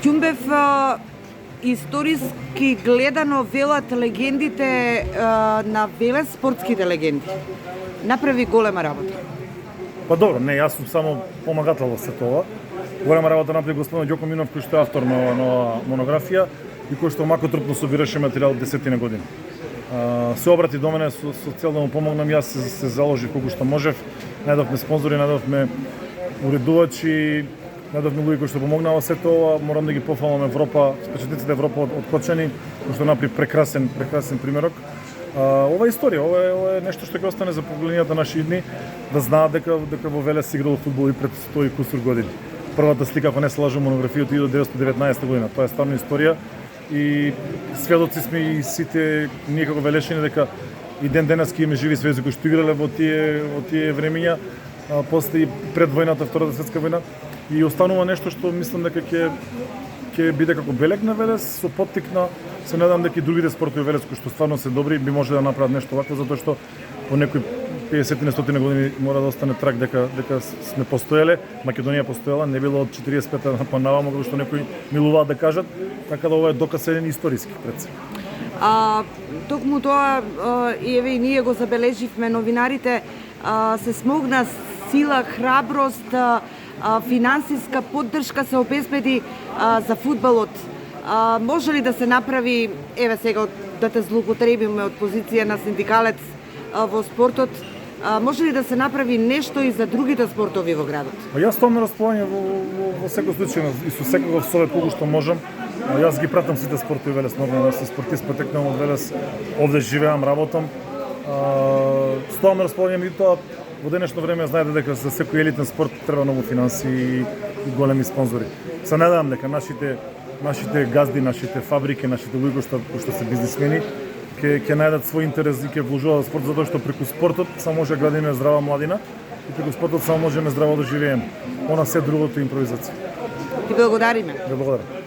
Ѓумбев, историски гледано велат легендите на Велес, спортските легенди. Направи голема работа. Па добро, не, јас сум само помагател во се тоа. Голема работа направи господин Ѓоко Минов, кој што е автор на монографија и кој што мако трупно собираше материјал десетина години. Се обрати до мене со цел да му помогнам, јас се заложив колку што можев. Најдовме спонзори, најдовме уредувачи, најдовме луѓе кои што помогнаа се тоа. Морам да ги пофалам Европа, спечатниците Европа од Кочани, кој што направи прекрасен примерок. Ова е историја, ова е нешто што ќе остане за поколенијата наши дни, да знаат дека во Велес се играло фудбал и пред 100 и кусур години. Првата слика, ако не се лажам, монографијата иде од 1919 година. Тоа е стварно историја и сведоци сме и сите ние како велешани дека и ден денес ќе имаме живи сведоци кои што играле во тие времиња, после и пред војната, Втората светска војна, и останува нешто што мислам дека ќе биде како белег на Велес, со поттик на, се надам дека и другите спортови Велес кои што стварно се добри би може да направат нешто вакво, затоа што по некои 50-100 години мора да остане трак дека сме постоеле, Македонија постоела, не било од 45-та па наваму, како што некои милуваат да кажат, така да ова е доказ еден историски пред се. Токму тоа, еве и ние го забележивме, новинарите се смогна сила, храброст, финансиска поддршка се обезбеди за фудбалот. Може ли да се направи, еве сега да те злоупотребиме од позиција на синдикалец во спортот, може ли да се направи нешто и за другите спортови во градот? Јас стоам на располагање во секој случај и со секогаш совет колку што можам. Јас ги пратам сите спортови Велес, нормално, јас сум спортист, потекнам од Велес, овде живеам, работам. Стоам на располагање, и тоа во денешно време знаете дека за секој елитен спорт треба многу финанси и големи спонзори. Се надевам дека нашите газди, нашите фабрики, нашите луѓе кои што се бизнисмени ќе најдат свој интерес и ќе вложуваат во спорт, затоа што преку спортот само може да градиме здрава младина и преку спортот само можеме здраво да живееме. Она се другото импровизација. Ти благодариме. Благодарам.